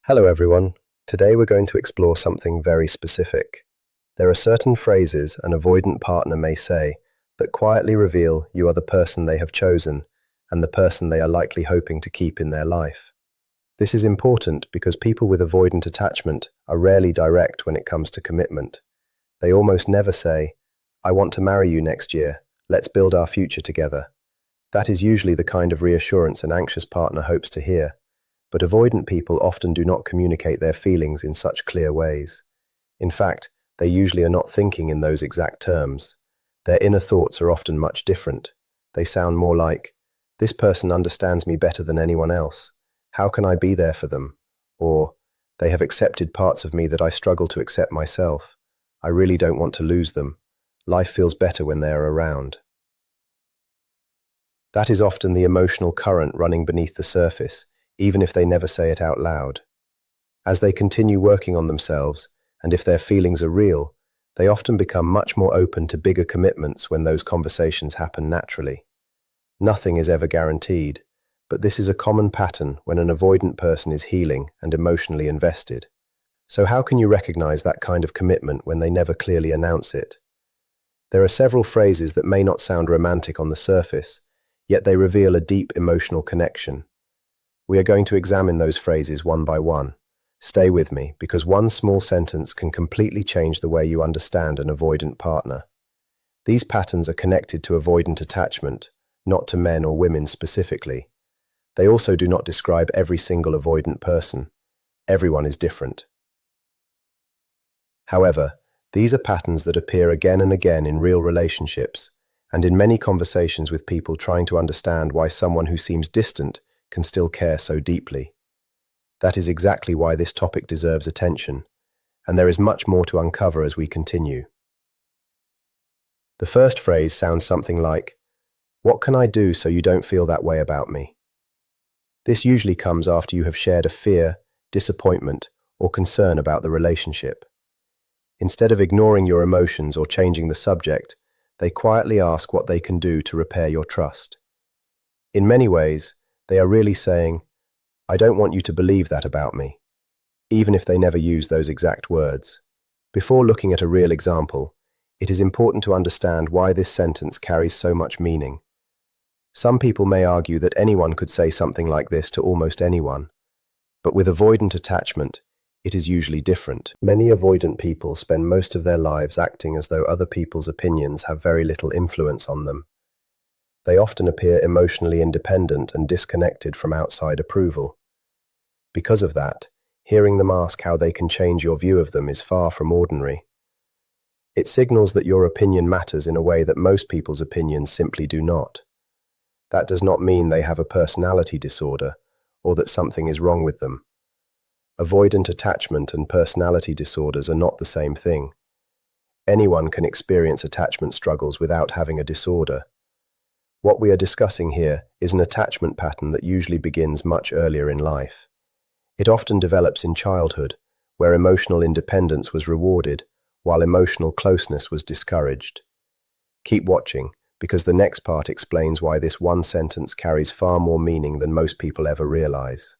Hello everyone. Today we're going to explore something very specific. There are certain phrases an avoidant partner may say that quietly reveal you are the person they have chosen and the person they are likely hoping to keep in their life. This is important because people with avoidant attachment are rarely direct when it comes to commitment. They almost never say, "I want to marry you next year. Let's build our future together." That is usually the kind of reassurance an anxious partner hopes to hear. But avoidant people often do not communicate their feelings in such clear ways. In fact, they usually are not thinking in those exact terms. Their inner thoughts are often much different. They sound more like, "This person understands me better than anyone else. How can I be there for them?" Or, "They have accepted parts of me that I struggle to accept myself. I really don't want to lose them. Life feels better when they are around." That is often the emotional current running beneath the surface, even if they never say it out loud. As they continue working on themselves, and if their feelings are real, they often become much more open to bigger commitments when those conversations happen naturally. Nothing is ever guaranteed, but this is a common pattern when an avoidant person is healing and emotionally invested. So how can you recognize that kind of commitment when they never clearly announce it? There are several phrases that may not sound romantic on the surface, yet they reveal a deep emotional connection. We are going to examine those phrases one by one. Stay with me, because one small sentence can completely change the way you understand an avoidant partner. These patterns are connected to avoidant attachment, not to men or women specifically. They also do not describe every single avoidant person. Everyone is different. However, these are patterns that appear again and again in real relationships, and in many conversations with people trying to understand why someone who seems distant can still care so deeply. That is exactly why this topic deserves attention, and there is much more to uncover as we continue. The first phrase sounds something like, "What can I do so you don't feel that way about me?" This usually comes after you have shared a fear, disappointment, or concern about the relationship. Instead of ignoring your emotions or changing the subject, they quietly ask what they can do to repair your trust. In many ways, they are really saying, "I don't want you to believe that about me," even if they never use those exact words. Before looking at a real example, it is important to understand why this sentence carries so much meaning. Some people may argue that anyone could say something like this to almost anyone, but with avoidant attachment, it is usually different. Many avoidant people spend most of their lives acting as though other people's opinions have very little influence on them. They often appear emotionally independent and disconnected from outside approval. Because of that, hearing them ask how they can change your view of them is far from ordinary. It signals that your opinion matters in a way that most people's opinions simply do not. That does not mean they have a personality disorder or that something is wrong with them. Avoidant attachment and personality disorders are not the same thing. Anyone can experience attachment struggles without having a disorder. What we are discussing here is an attachment pattern that usually begins much earlier in life. It often develops in childhood, where emotional independence was rewarded, while emotional closeness was discouraged. Keep watching, because the next part explains why this one sentence carries far more meaning than most people ever realize.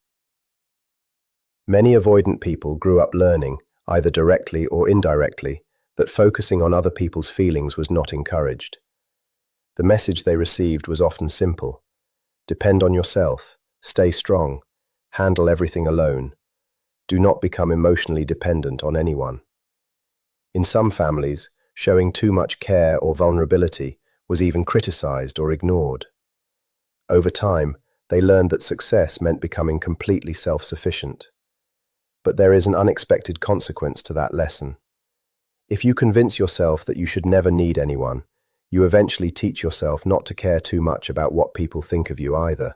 Many avoidant people grew up learning, either directly or indirectly, that focusing on other people's feelings was not encouraged. The message they received was often simple: depend on yourself, stay strong, handle everything alone. Do not become emotionally dependent on anyone. In some families, showing too much care or vulnerability was even criticized or ignored. Over time, they learned that success meant becoming completely self-sufficient. But there is an unexpected consequence to that lesson. If you convince yourself that you should never need anyone, you eventually teach yourself not to care too much about what people think of you either.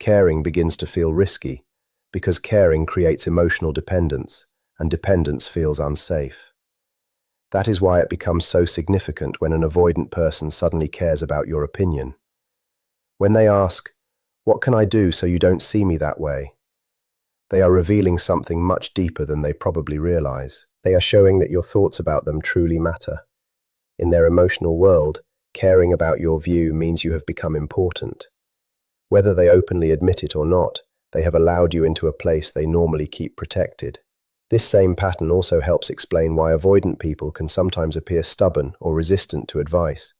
Caring begins to feel risky, because caring creates emotional dependence, and dependence feels unsafe. That is why it becomes so significant when an avoidant person suddenly cares about your opinion. When they ask, "What can I do so you don't see me that way?" they are revealing something much deeper than they probably realize. They are showing that your thoughts about them truly matter. In their emotional world, caring about your view means you have become important. Whether they openly admit it or not, They have allowed you into a place they normally keep protected. This same pattern also helps explain why avoidant people can sometimes appear stubborn or resistant to advice.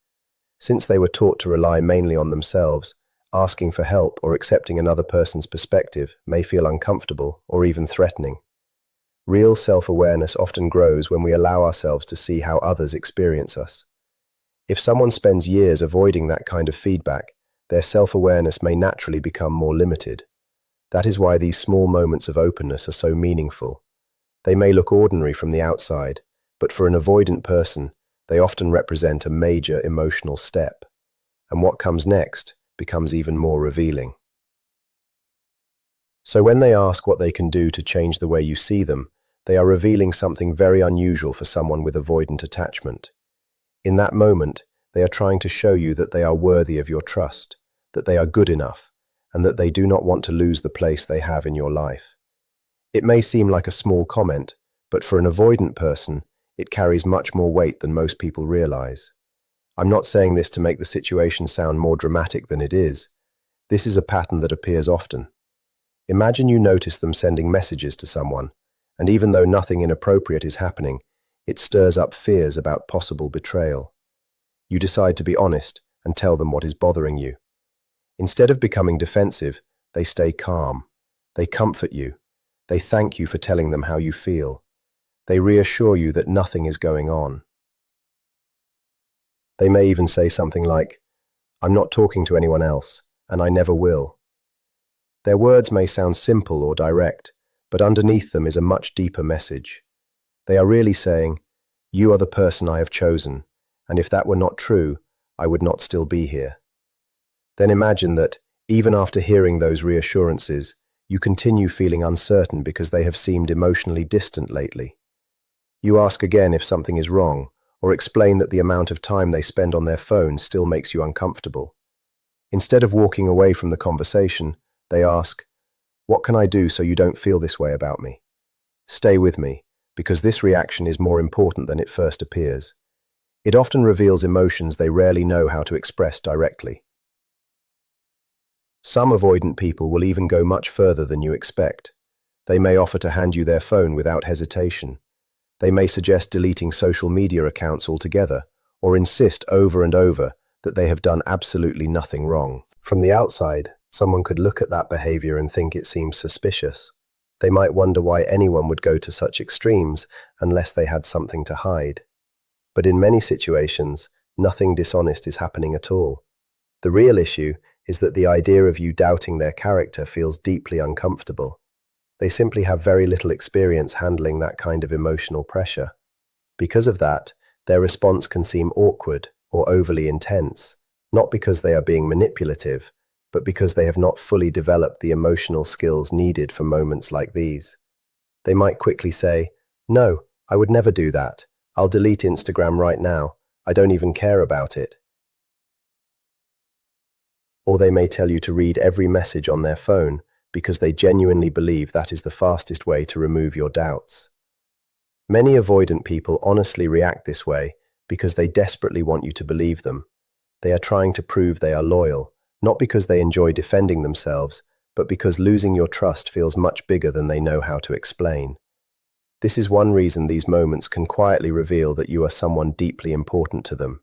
Since they were taught to rely mainly on themselves, asking for help or accepting another person's perspective may feel uncomfortable or even threatening. Real self-awareness often grows when we allow ourselves to see how others experience us. If someone spends years avoiding that kind of feedback, their self-awareness may naturally become more limited. That is why these small moments of openness are so meaningful. They may look ordinary from the outside, but for an avoidant person, they often represent a major emotional step. And what comes next becomes even more revealing. So when they ask what they can do to change the way you see them, they are revealing something very unusual for someone with avoidant attachment. In that moment, they are trying to show you that they are worthy of your trust, that they are good enough, and that they do not want to lose the place they have in your life. It may seem like a small comment, but for an avoidant person, it carries much more weight than most people realize. I'm not saying this to make the situation sound more dramatic than it is. This is a pattern that appears often. Imagine you notice them sending messages to someone, and even though nothing inappropriate is happening, it stirs up fears about possible betrayal. You decide to be honest and tell them what is bothering you. Instead of becoming defensive, they stay calm. They comfort you. They thank you for telling them how you feel. They reassure you that nothing is going on. They may even say something like, "I'm not talking to anyone else, and I never will." Their words may sound simple or direct, but underneath them is a much deeper message. They are really saying, "You are the person I have chosen, and if that were not true, I would not still be here." Then imagine that, even after hearing those reassurances, you continue feeling uncertain because they have seemed emotionally distant lately. You ask again if something is wrong, or explain that the amount of time they spend on their phone still makes you uncomfortable. Instead of walking away from the conversation, they ask, "What can I do so you don't feel this way about me?" Stay with me, because this reaction is more important than it first appears. It often reveals emotions they rarely know how to express directly. Some avoidant people will even go much further than you expect. They may offer to hand you their phone without hesitation. They may suggest deleting social media accounts altogether, or insist over and over that they have done absolutely nothing wrong. From the outside, someone could look at that behavior and think it seems suspicious. They might wonder why anyone would go to such extremes unless they had something to hide. But in many situations, nothing dishonest is happening at all. The real issue is that the idea of you doubting their character feels deeply uncomfortable. They simply have very little experience handling that kind of emotional pressure. Because of that, their response can seem awkward or overly intense, not because they are being manipulative, but because they have not fully developed the emotional skills needed for moments like these. They might quickly say, "No, I would never do that. I'll delete Instagram right now. I don't even care about it." Or they may tell you to read every message on their phone because they genuinely believe that is the fastest way to remove your doubts. Many avoidant people honestly react this way because they desperately want you to believe them. They are trying to prove they are loyal, not because they enjoy defending themselves, but because losing your trust feels much bigger than they know how to explain. This is one reason these moments can quietly reveal that you are someone deeply important to them.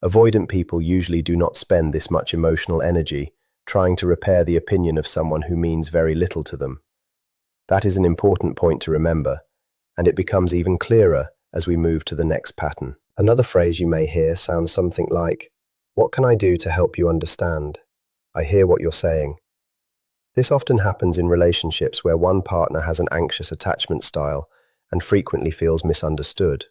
Avoidant people usually do not spend this much emotional energy trying to repair the opinion of someone who means very little to them. That is an important point to remember, and it becomes even clearer as we move to the next pattern. Another phrase you may hear sounds something like, "What can I do to help you understand? I hear what you're saying." This often happens in relationships where one partner has an anxious attachment style and frequently feels misunderstood.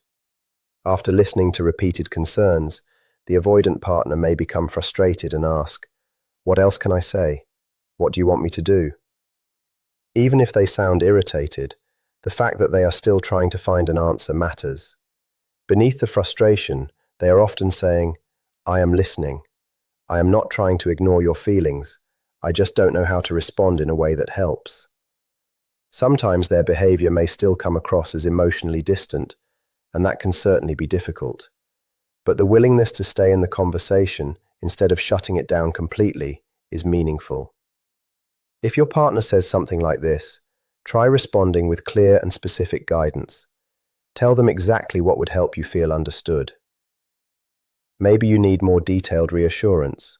After listening to repeated concerns, the avoidant partner may become frustrated and ask, "What else can I say? What do you want me to do?" Even if they sound irritated, the fact that they are still trying to find an answer matters. Beneath the frustration, they are often saying, "I am listening. I am not trying to ignore your feelings. I just don't know how to respond in a way that helps." Sometimes their behavior may still come across as emotionally distant, and that can certainly be difficult. But the willingness to stay in the conversation instead of shutting it down completely is meaningful. If your partner says something like this, try responding with clear and specific guidance. Tell them exactly what would help you feel understood. Maybe you need more detailed reassurance.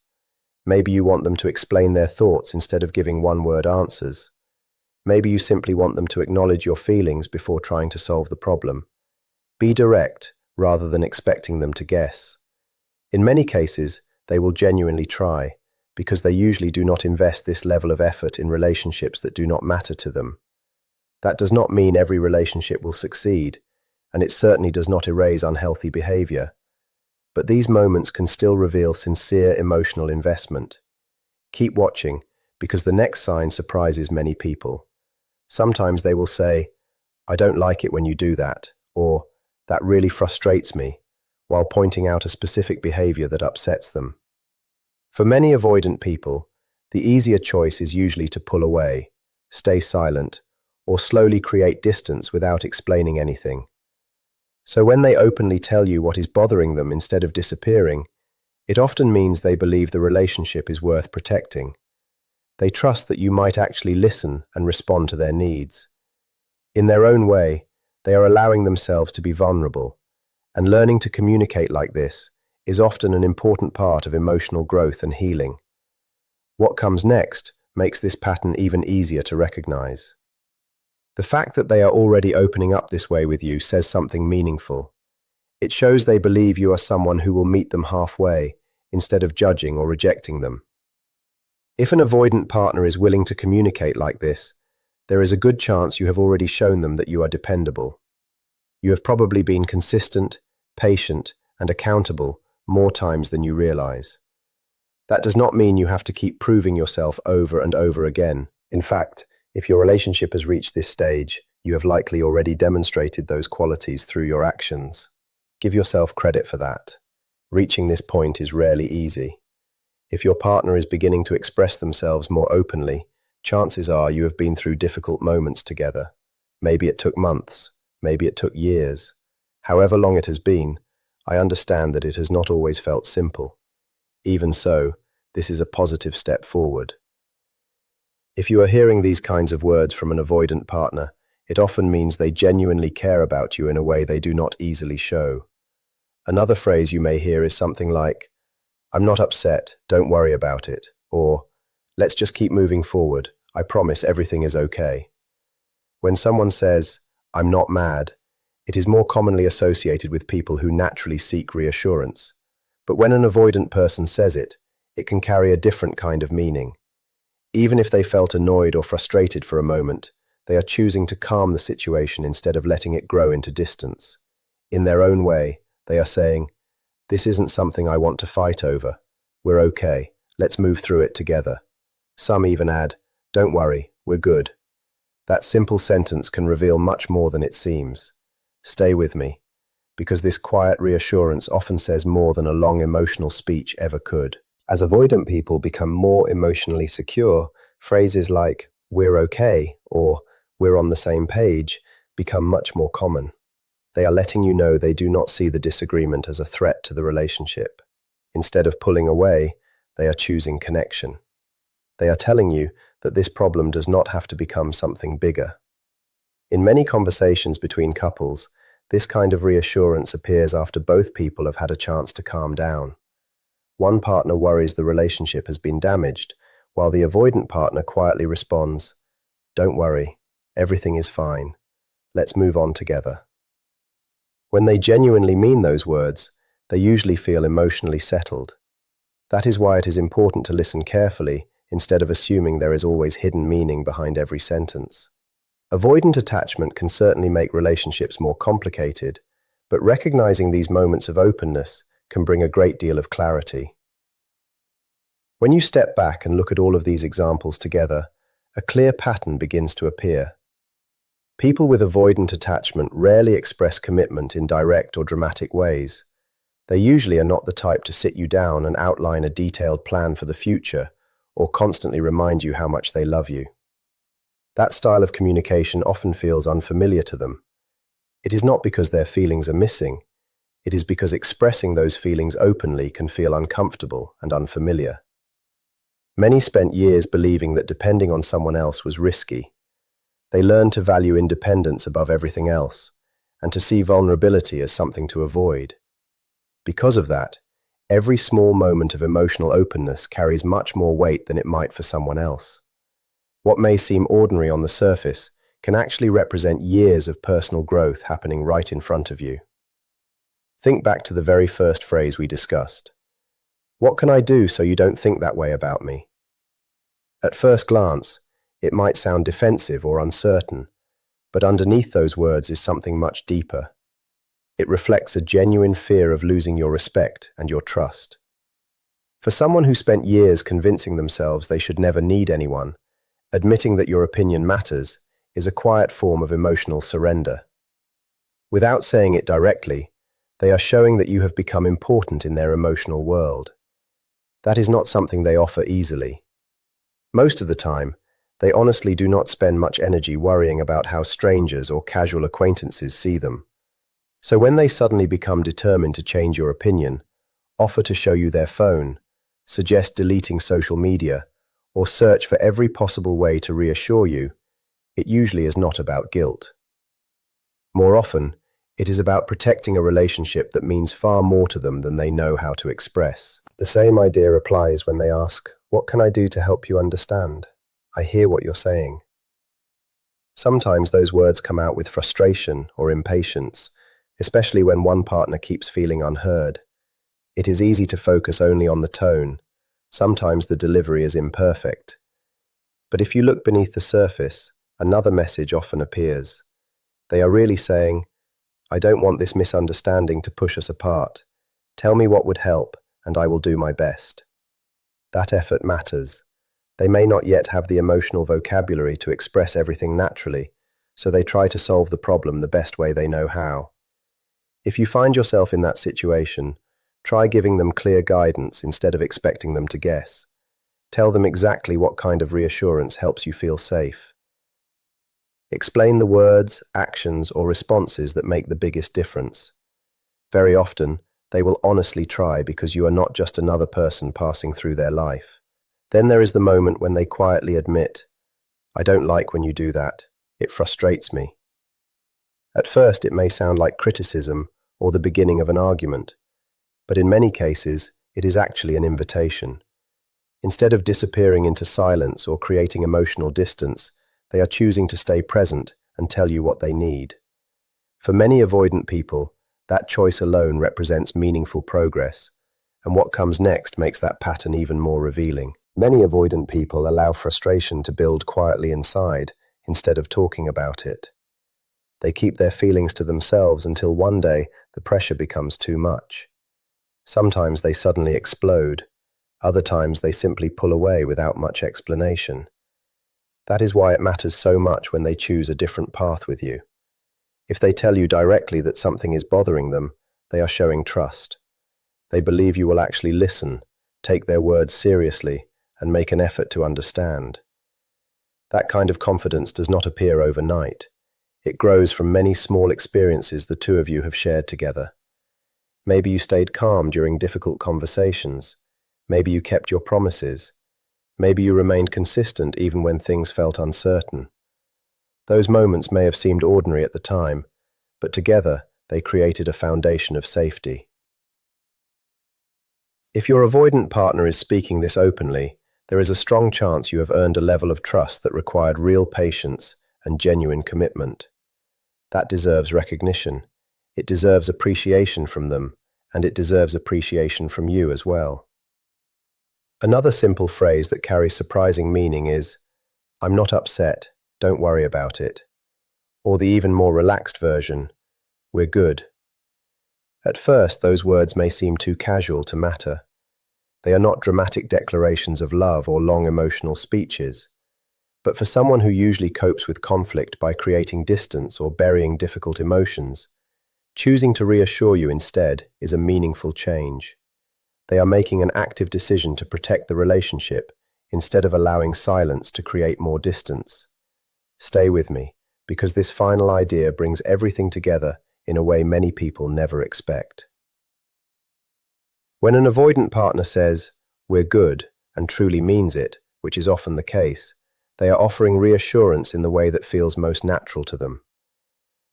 Maybe you want them to explain their thoughts instead of giving one-word answers. Maybe you simply want them to acknowledge your feelings before trying to solve the problem. Be direct, rather than expecting them to guess. In many cases, they will genuinely try, because they usually do not invest this level of effort in relationships that do not matter to them. That does not mean every relationship will succeed, and it certainly does not erase unhealthy behavior. But these moments can still reveal sincere emotional investment. Keep watching, because the next sign surprises many people. Sometimes they will say, "I don't like it when you do that," or "That really frustrates me," while pointing out a specific behavior that upsets them. For many avoidant people, the easier choice is usually to pull away, stay silent, or slowly create distance without explaining anything. So when they openly tell you what is bothering them instead of disappearing, it often means they believe the relationship is worth protecting. They trust that you might actually listen and respond to their needs. In their own way, they are allowing themselves to be vulnerable, and learning to communicate like this is often an important part of emotional growth and healing. What comes next makes this pattern even easier to recognize. The fact that they are already opening up this way with you says something meaningful. It shows they believe you are someone who will meet them halfway, instead of judging or rejecting them. If an avoidant partner is willing to communicate like this, there is a good chance you have already shown them that you are dependable. You have probably been consistent, patient, and accountable more times than you realize. That does not mean you have to keep proving yourself over and over again. In fact, if your relationship has reached this stage, you have likely already demonstrated those qualities through your actions. Give yourself credit for that. Reaching this point is rarely easy. If your partner is beginning to express themselves more openly, chances are you have been through difficult moments together. Maybe it took months, maybe it took years. However long it has been, I understand that it has not always felt simple. Even so, this is a positive step forward. If you are hearing these kinds of words from an avoidant partner, it often means they genuinely care about you in a way they do not easily show. Another phrase you may hear is something like, "I'm not upset, don't worry about it," or "Let's just keep moving forward, I promise everything is okay." When someone says, "I'm not mad," it is more commonly associated with people who naturally seek reassurance. But when an avoidant person says it, it can carry a different kind of meaning. Even if they felt annoyed or frustrated for a moment, they are choosing to calm the situation instead of letting it grow into distance. In their own way, they are saying, "This isn't something I want to fight over. We're okay. Let's move through it together." Some even add, "Don't worry, we're good." That simple sentence can reveal much more than it seems. Stay with me, because this quiet reassurance often says more than a long emotional speech ever could. As avoidant people become more emotionally secure, phrases like "we're okay" or "we're on the same page" become much more common. They are letting you know they do not see the disagreement as a threat to the relationship. Instead of pulling away, they are choosing connection. They are telling you that this problem does not have to become something bigger. In many conversations between couples, this kind of reassurance appears after both people have had a chance to calm down. One partner worries the relationship has been damaged, while the avoidant partner quietly responds, "Don't worry, everything is fine. Let's move on together." When they genuinely mean those words, they usually feel emotionally settled. That is why it is important to listen carefully instead of assuming there is always hidden meaning behind every sentence. Avoidant attachment can certainly make relationships more complicated, but recognizing these moments of openness can bring a great deal of clarity. When you step back and look at all of these examples together, a clear pattern begins to appear. People with avoidant attachment rarely express commitment in direct or dramatic ways. They usually are not the type to sit you down and outline a detailed plan for the future or constantly remind you how much they love you. That style of communication often feels unfamiliar to them. It is not because their feelings are missing. It is because expressing those feelings openly can feel uncomfortable and unfamiliar. Many spent years believing that depending on someone else was risky. They learned to value independence above everything else, and to see vulnerability as something to avoid. Because of that, every small moment of emotional openness carries much more weight than it might for someone else. What may seem ordinary on the surface can actually represent years of personal growth happening right in front of you. Think back to the very first phrase we discussed. What can I do so you don't think that way about me? At first glance, it might sound defensive or uncertain, but underneath those words is something much deeper. It reflects a genuine fear of losing your respect and your trust. For someone who spent years convincing themselves they should never need anyone, admitting that your opinion matters is a quiet form of emotional surrender. Without saying it directly, they are showing that you have become important in their emotional world. That is not something they offer easily. Most of the time, they honestly do not spend much energy worrying about how strangers or casual acquaintances see them. So when they suddenly become determined to change your opinion, offer to show you their phone, suggest deleting social media, or search for every possible way to reassure you, it usually is not about guilt. More often, it is about protecting a relationship that means far more to them than they know how to express. The same idea applies when they ask, "What can I do to help you understand? I hear what you're saying." Sometimes those words come out with frustration or impatience, especially when one partner keeps feeling unheard. It is easy to focus only on the tone. Sometimes the delivery is imperfect. But if you look beneath the surface, another message often appears. They are really saying, "I don't want this misunderstanding to push us apart. Tell me what would help, and I will do my best." That effort matters. They may not yet have the emotional vocabulary to express everything naturally, so they try to solve the problem the best way they know how. If you find yourself in that situation, try giving them clear guidance instead of expecting them to guess. Tell them exactly what kind of reassurance helps you feel safe. Explain the words, actions, or responses that make the biggest difference. Very often, they will honestly try because you are not just another person passing through their life. Then there is the moment when they quietly admit, "I don't like when you do that. It frustrates me." At first, it may sound like criticism or the beginning of an argument, but in many cases, it is actually an invitation. Instead of disappearing into silence or creating emotional distance, they are choosing to stay present and tell you what they need. For many avoidant people, that choice alone represents meaningful progress, and what comes next makes that pattern even more revealing. Many avoidant people allow frustration to build quietly inside instead of talking about it. They keep their feelings to themselves until one day the pressure becomes too much. Sometimes they suddenly explode. Other times they simply pull away without much explanation. That is why it matters so much when they choose a different path with you. If they tell you directly that something is bothering them, they are showing trust. They believe you will actually listen, take their words seriously, and make an effort to understand. That kind of confidence does not appear overnight. It grows from many small experiences the two of you have shared together. Maybe you stayed calm during difficult conversations. Maybe you kept your promises. Maybe you remained consistent even when things felt uncertain. Those moments may have seemed ordinary at the time, but together they created a foundation of safety. If your avoidant partner is speaking this openly, there is a strong chance you have earned a level of trust that required real patience and genuine commitment. That deserves recognition. It deserves appreciation from them, and it deserves appreciation from you as well. Another simple phrase that carries surprising meaning is, "I'm not upset, don't worry about it." Or the even more relaxed version, "We're good." At first, those words may seem too casual to matter. They are not dramatic declarations of love or long emotional speeches. But for someone who usually copes with conflict by creating distance or burying difficult emotions, choosing to reassure you instead is a meaningful change. They are making an active decision to protect the relationship instead of allowing silence to create more distance. Stay with me, because this final idea brings everything together in a way many people never expect. When an avoidant partner says, "We're good," and truly means it, which is often the case, they are offering reassurance in the way that feels most natural to them.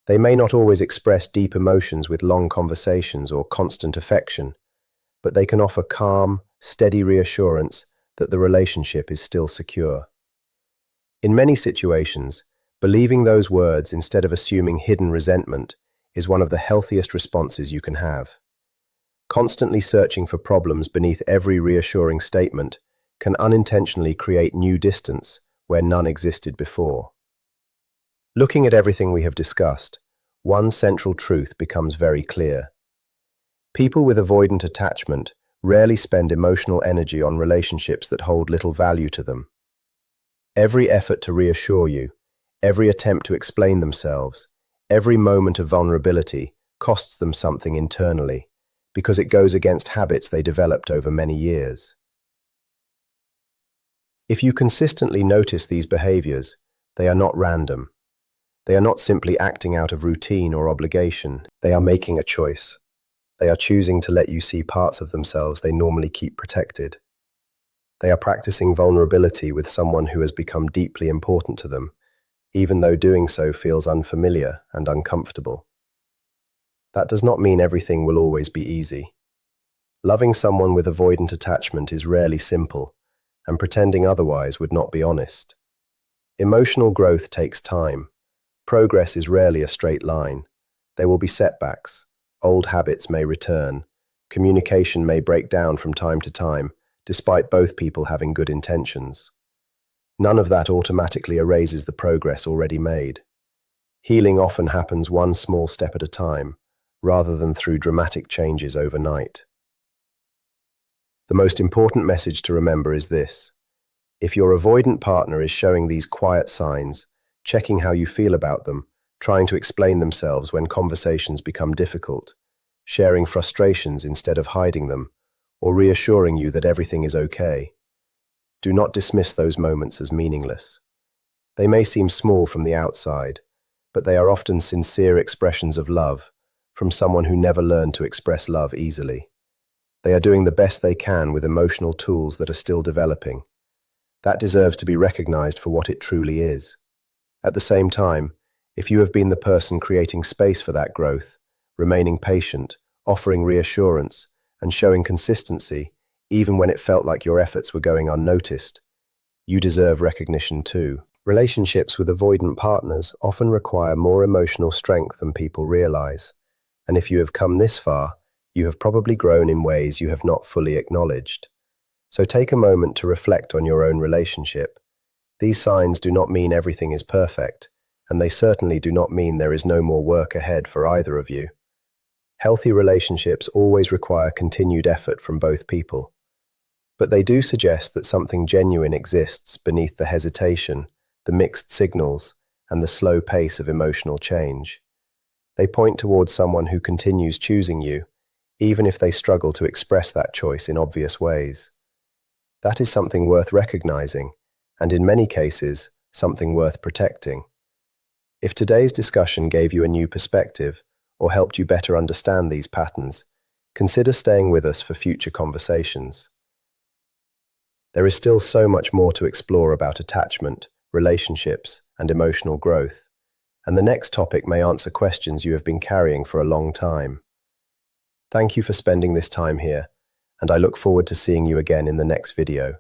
They may not always express deep emotions with long conversations or constant affection, but they can offer calm, steady reassurance that the relationship is still secure. In many situations, believing those words instead of assuming hidden resentment is one of the healthiest responses you can have. Constantly searching for problems beneath every reassuring statement can unintentionally create new distance where none existed before. Looking at everything we have discussed, one central truth becomes very clear. People with avoidant attachment rarely spend emotional energy on relationships that hold little value to them. Every effort to reassure you, every attempt to explain themselves, every moment of vulnerability costs them something internally, because it goes against habits they developed over many years. If you consistently notice these behaviors, they are not random. They are not simply acting out of routine or obligation. They are making a choice. They are choosing to let you see parts of themselves they normally keep protected. They are practicing vulnerability with someone who has become deeply important to them, even though doing so feels unfamiliar and uncomfortable. That does not mean everything will always be easy. Loving someone with avoidant attachment is rarely simple, and pretending otherwise would not be honest. Emotional growth takes time. Progress is rarely a straight line. There will be setbacks. Old habits may return. Communication may break down from time to time, despite both people having good intentions. None of that automatically erases the progress already made. Healing often happens one small step at a time, rather than through dramatic changes overnight. The most important message to remember is this. If your avoidant partner is showing these quiet signs, checking how you feel about them, trying to explain themselves when conversations become difficult, sharing frustrations instead of hiding them, or reassuring you that everything is okay, do not dismiss those moments as meaningless. They may seem small from the outside, but they are often sincere expressions of love from someone who never learned to express love easily. They are doing the best they can with emotional tools that are still developing. That deserves to be recognized for what it truly is. At the same time, if you have been the person creating space for that growth, remaining patient, offering reassurance, and showing consistency, even when it felt like your efforts were going unnoticed, you deserve recognition too. Relationships with avoidant partners often require more emotional strength than people realize, and if you have come this far, you have probably grown in ways you have not fully acknowledged. So take a moment to reflect on your own relationship. These signs do not mean everything is perfect, and they certainly do not mean there is no more work ahead for either of you. Healthy relationships always require continued effort from both people, but they do suggest that something genuine exists beneath the hesitation, the mixed signals, and the slow pace of emotional change. They point towards someone who continues choosing you, even if they struggle to express that choice in obvious ways. That is something worth recognizing, and in many cases, something worth protecting. If today's discussion gave you a new perspective, or helped you better understand these patterns, consider staying with us for future conversations. There is still so much more to explore about attachment, relationships, and emotional growth, and the next topic may answer questions you have been carrying for a long time. Thank you for spending this time here, and I look forward to seeing you again in the next video.